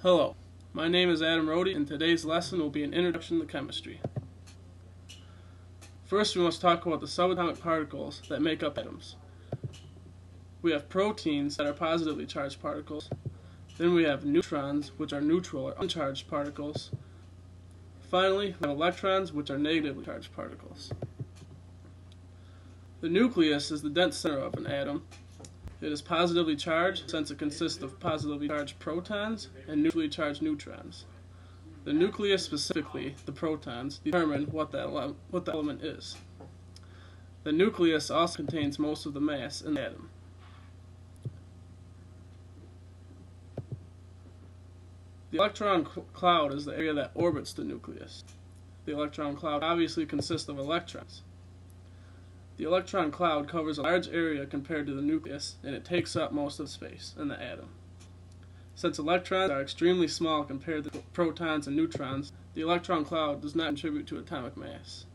Hello, my name is Adam Rohde, and today's lesson will be an introduction to chemistry. First, we must talk about the subatomic particles that make up atoms. We have proteins that are positively charged particles. Then we have neutrons, which are neutral or uncharged particles. Finally, we have electrons, which are negatively charged particles. The nucleus is the dense center of an atom. It is positively charged since it consists of positively charged protons and neutrally charged neutrons. The nucleus, specifically the protons, determine what the element is. The nucleus also contains most of the mass in the atom. The electron cloud is the area that orbits the nucleus. The electron cloud obviously consists of electrons. The electron cloud covers a large area compared to the nucleus, and it takes up most of the space in the atom. Since electrons are extremely small compared to protons and neutrons, the electron cloud does not contribute to atomic mass.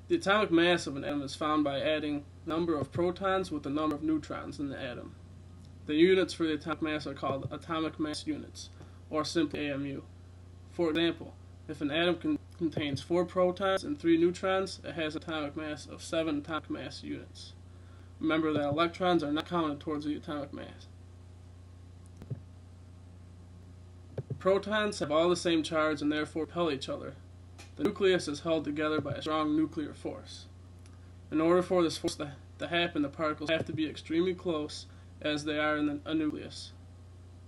The atomic mass of an atom is found by adding the number of protons with the number of neutrons in the atom. The units for the atomic mass are called atomic mass units, or simply AMU. For example, if an atom contains 4 protons and 3 neutrons, it has an atomic mass of 7 atomic mass units. Remember that electrons are not counted towards the atomic mass. Protons have all the same charge and therefore repel each other. The nucleus is held together by a strong nuclear force. In order for this force to happen, the particles have to be extremely close as they are in a nucleus.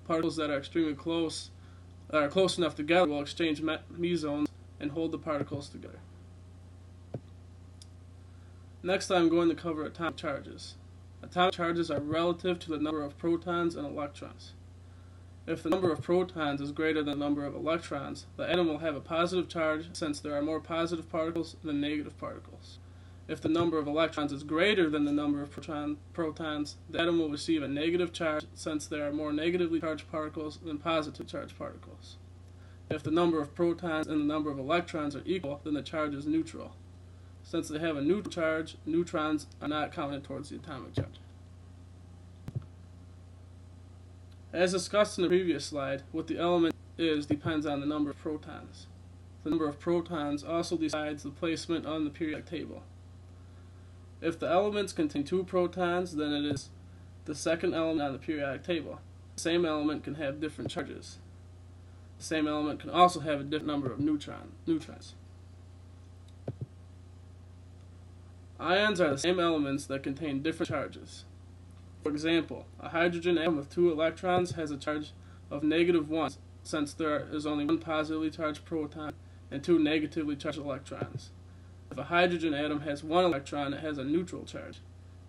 Particles that are extremely close, that are close enough together, will exchange mesons and hold the particles together. Next, I'm going to cover atomic charges. Atomic charges are relative to the number of protons and electrons. If the number of protons is greater than the number of electrons, the atom will have a positive charge since there are more positive particles than negative particles. If the number of electrons is greater than the number of protons, the atom will receive a negative charge since there are more negatively charged particles than positively charged particles. If the number of protons and the number of electrons are equal, then the charge is neutral. Since they have a neutral charge, neutrons are not counted towards the atomic charge. As discussed in the previous slide, what the element is depends on the number of protons. The number of protons also decides the placement on the periodic table. If the elements contain 2 protons, then it is the second element on the periodic table. The same element can have different charges. The same element can also have a different number of neutrons. Ions are the same elements that contain different charges. For example, a hydrogen atom with 2 electrons has a charge of -1 since there is only 1 positively charged proton and 2 negatively charged electrons. If a hydrogen atom has 1 electron, it has a neutral charge.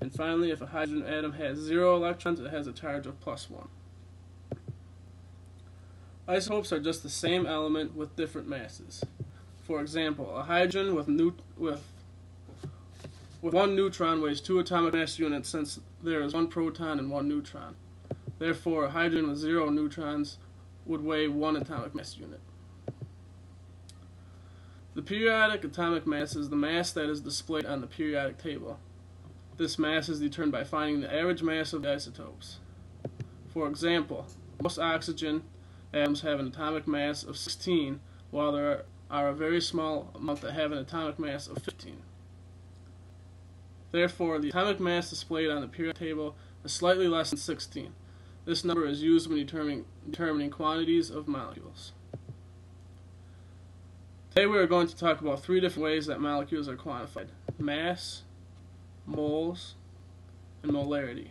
And finally, if a hydrogen atom has 0 electrons, it has a charge of +1. Isotopes are just the same element with different masses. For example, a hydrogen with 1 neutron weighs 2 atomic mass units since there is 1 proton and 1 neutron. Therefore, a hydrogen with 0 neutrons would weigh 1 atomic mass unit. The periodic atomic mass is the mass that is displayed on the periodic table. This mass is determined by finding the average mass of the isotopes. For example, most oxygen atoms have an atomic mass of 16, while there are a very small amount that have an atomic mass of 15. Therefore, the atomic mass displayed on the periodic table is slightly less than 16. This number is used when determining quantities of molecules. Today we are going to talk about 3 different ways that molecules are quantified: mass, moles, and molarity.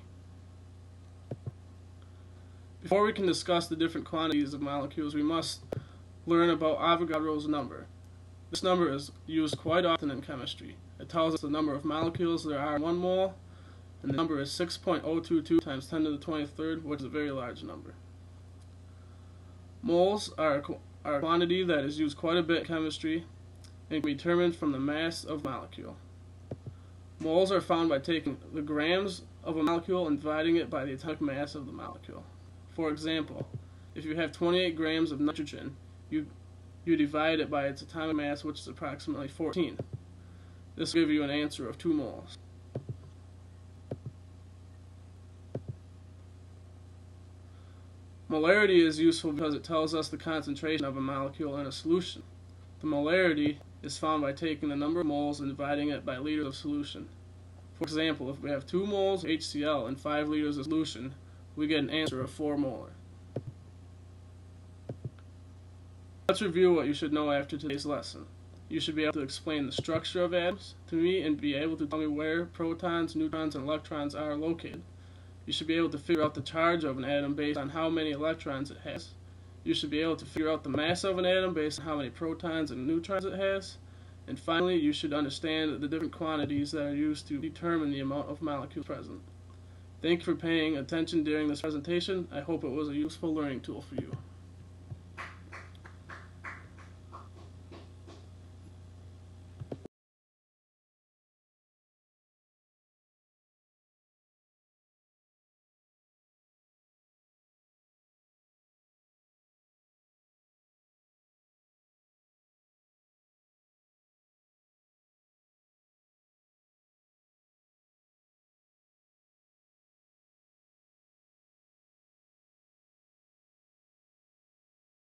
Before we can discuss the different quantities of molecules, we must learn about Avogadro's number. This number is used quite often in chemistry. It tells us the number of molecules there are in 1 mole, and the number is 6.022 times 10 to the 23rd, which is a very large number. Moles are a quantity that is used quite a bit in chemistry and can be determined from the mass of a molecule. Moles are found by taking the grams of a molecule and dividing it by the atomic mass of the molecule. For example, if you have 28 grams of nitrogen, you divide it by its atomic mass, which is approximately 14. This will give you an answer of 2 moles. Molarity is useful because it tells us the concentration of a molecule in a solution. The molarity is found by taking the number of moles and dividing it by liters of solution. For example, if we have 2 moles of HCl and 5 liters of solution, we get an answer of 4 molar. Let's review what you should know after today's lesson. You should be able to explain the structure of atoms to me and be able to tell me where protons, neutrons, and electrons are located. You should be able to figure out the charge of an atom based on how many electrons it has. You should be able to figure out the mass of an atom based on how many protons and neutrons it has. And finally, you should understand the different quantities that are used to determine the amount of molecules present. Thank you for paying attention during this presentation. I hope it was a useful learning tool for you.